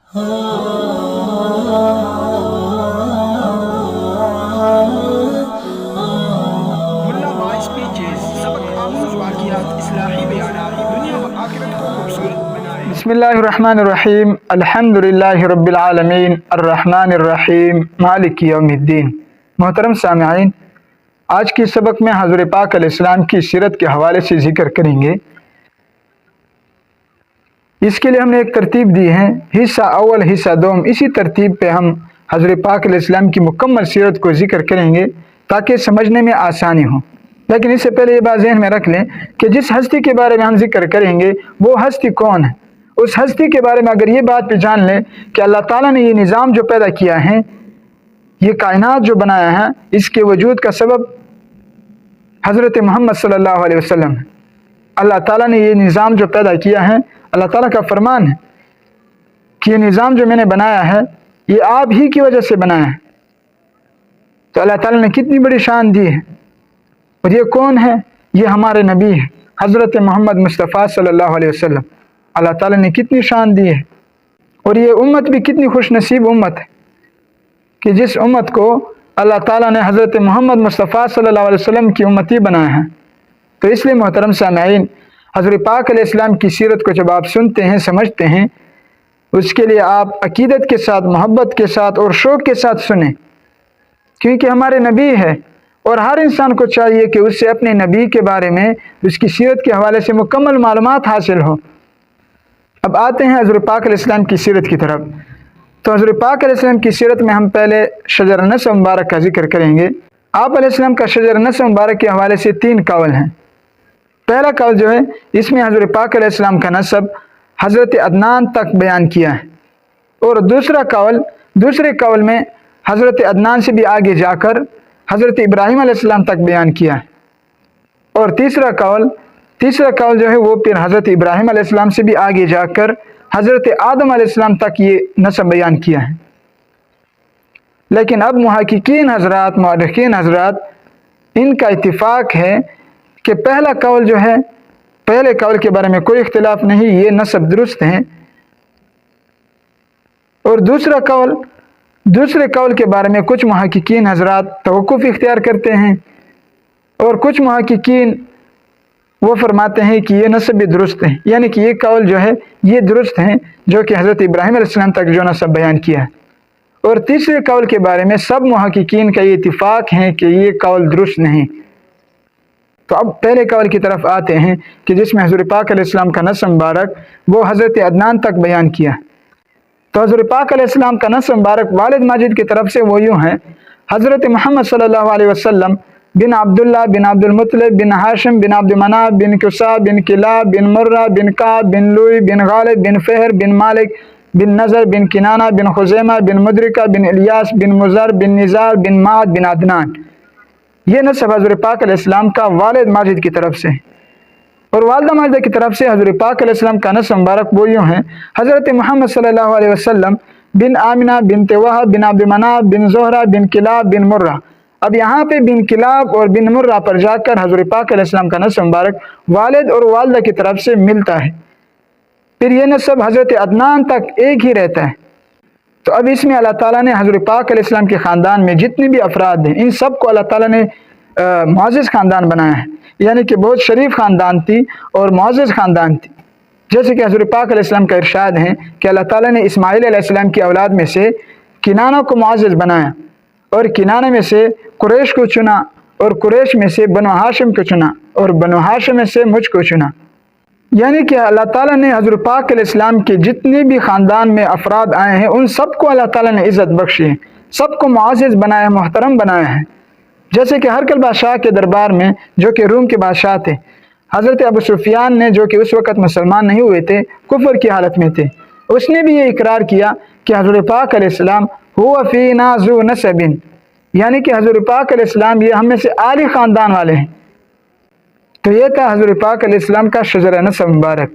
बिस्मिल्लाहिर्रहमानिर्रहीम अल्हम्दुलिल्लाहि रब्बिल आलमीन अर्रहमानिर्रहीम मालिक यौमिद्दीन। मोहतरम सामिईन, आज की सबक में हज़रत पाक अलैहिस्सलाम की सीरत के हवाले से ज़िक्र करेंगे। इसके लिए हमने एक तरतीब दी है, हिस्सा अव्वल हिस्सा दोम। इसी तरतीब पे हम हज़रत पाक अलैहिस्सलाम की मुकम्मल सीरत को ज़िक्र करेंगे ताकि समझने में आसानी हो। लेकिन इससे पहले ये बात ज़हन में रख लें कि जिस हस्ती के बारे में हम जिक्र करेंगे वो हस्ती कौन है। उस हस्ती के बारे में अगर ये बात भी जान लें कि अल्लाह ताला ने ये निज़ाम जो पैदा किया है, ये कायनात जो बनाया है, इसके वजूद का सबब हज़रत मोहम्मद सल्लल्लाहु अलैहि वसल्लम है। अल्लाह ताला ने ये निज़ाम जो पैदा किया है, अल्लाह ताला का फरमान है कि ये निज़ाम जो मैंने बनाया है ये आप ही की वजह से बनाया है। तो अल्लाह ताला ने कितनी बड़ी शान दी है। और ये कौन है? ये हमारे नबी है, हज़रत मोहम्मद मुस्तफ़ा सल्लल्लाहु अलैहि वसल्लम। अल्लाह ताला ने कितनी शान दी है। और ये उम्मत भी कितनी खुश नसीब उम्मत है कि जिस उम्मत को अल्लाह ताला ने हज़रत मोहम्मद मुस्तफ़ा सल्लल्लाहु अलैहि वसल्लम की उम्मती बनाया है। तो इसलिए मोहतरम सामईन, हज़रत पाक अलैहिस्सलाम की सीरत को जब आप सुनते हैं, समझते हैं, उसके लिए आप अकीदत के साथ, मोहब्बत के साथ और शौक़ के साथ सुने, क्योंकि हमारे नबी है और हर इंसान को चाहिए कि उससे अपने नबी के बारे में, उसकी सीरत के हवाले से मुकम्मल मालूमात हासिल हो। अब आते हैं हज़रत पाक अलैहिस्सलाम की सीरत की तरफ। तो हज़रत पाक अलैहिस्सलाम की सीरत में हम पहले शजर नस्ब मुबारक का जिक्र करेंगे। आप अलैहिस्सलाम का शजर नस्ब मुबारक के हवाले से 3 कौल हैं। पहला कौल जो है, इसमें हज़रत पाक अलैहिस्सलाम का नस्ब हज़रत अदनान तक बयान किया है। और दूसरे कौल में हज़रत अदनान से भी आगे जाकर हज़रत इब्राहीम अलैहिस्सलाम तक बयान किया है। और तीसरा कौल जो है वो फिर हज़रत इब्राहीम अलैहिस्सलाम से भी आगे जाकर हज़रत आदम अलैहिस्सलाम तक ये नस्ब बयान किया है। लेकिन अब मुहक्किकीन हज़रात, मुअर्रिखीन हज़रात, इनका इत्तिफाक है कि पहला कौल जो है, पहले कौल के बारे में कोई इख्तिलाफ नहीं, ये नस्ब दुरुस्त है। और दूसरे कौल के बारे में कुछ मुहक्किकीन हज़रात तवक्कुफ़ इख्तियार करते हैं और कुछ मुहक्किकीन वो फरमाते हैं कि ये नस्ब भी दुरुस्त है, यानी कि ये कौल जो है ये दुरुस्त है जो कि हज़रत इब्राहीम अलैहिस्सलाम तक जो नस्ब बयान किया है। और तीसरे कौल के बारे में सब मुहक्किकीन का ये इत्तिफाक है कि ये कौल दुरुस्त नहीं। तो अब पहले कौल की तरफ आते हैं कि जिसमें हज़रत पाक अलैहिस्सलाम का नस्ब मुबारक वो हज़रत अदनान तक बयान किया। तो हज़रत पाक अलैहिस्सलाम का नस्ब मुबारक वालिद माजिद की तरफ से वो यूँ है, हज़रत मोहम्मद सल्लल्लाहु अलैहि वसल्लम बिन अब्दुल्ला बिन अब्दुल मुत्तलिब बिन हाशिम बिन अब्द मनाफ बिन कुसा बिन किलाब बिन मुर्रा बिन काब बिन लुई बिन गालिब बिन फ़हर बिन मालिक बिन नज़र बिन किनाना बिन खुज़ैमा बिन मुद्रिका बिन इलियास बिन मुज़र बिन निज़ार बिन माद बिन अदनान। ये नस्ब हज़रत पाक अलैहिस्सलाम का वालिद माजिद की तरफ से। और वालिदा माजिदा की तरफ से हज़रत पाक अलैहिस्सलाम का नस्ब मुबारक वो यूँ है, हज़रत मोहम्मद सल्लल्लाहु अलैहि वसल्लम बिन आमिना बिन वहब बिन अब्द मनाफ बिन ज़ोहरा बिन किलाब बिन मुर्रा। अब यहाँ पे बिन किलाब और बिन मुर्रा पर जाकर हज़रत पाक अलैहिस्सलाम का नस्ब मुबारक वालिद और वालिदा की तरफ से मिलता है। फिर ये नस्ब हज़रत अदनान तक एक ही रहता है। तो अब इसमें अल्लाह ताला ने हज़रत पाक अलैहिस्सलाम के ख़ानदान में जितने भी अफराद हैं, इन सब को अल्लाह ताला ने मुअज़्ज़ज़ ख़ानदान बनाया है, यानी कि बहुत शरीफ ख़ानदान थी और मुअज़्ज़ज़ ख़ानदान थी। जैसे कि हज़रत पाक अलैहिस्सलाम का इरशाद है कि अल्लाह ताला ने इस्माईल अलैहिस्सलाम की औलाद में से किनाना को मुअज़्ज़ज़ बनाया और किनाने में से कुरैश को चुना और कुरैश में से बनु हाशिम को चुना और बनु हाशिम में से मुझ को चुना। यानी कि अल्लाह ताला ने हज़रत पाक अलैहिस्सलाम के जितने भी ख़ानदान में अफराद आए हैं उन सबको अल्लाह ताला ने इज़्ज़त बख्शी है, सबको मुअज़्ज़ज़ बनाया, मोहतरम बनाया है। जैसे कि हरकल बादशाह के दरबार में, जो कि रूम के बादशाह थे, हज़रत अबू सुफियान ने, जो कि उस वक़्त मुसलमान नहीं हुए थे, कुफ़र की हालत में थे, उसने भी ये इकरार किया कि हज़रत पाक अलैहिस्सलाम हुवा फ़ीना ज़ू नसबिन, यानी कि हज़रत पाक अलैहिस्सलाम ये हम में से आली ख़ानदान वाले हैं। तो ये था हज़रत पाक अलैहिस्सलाम का शजर नस्ब मुबारक।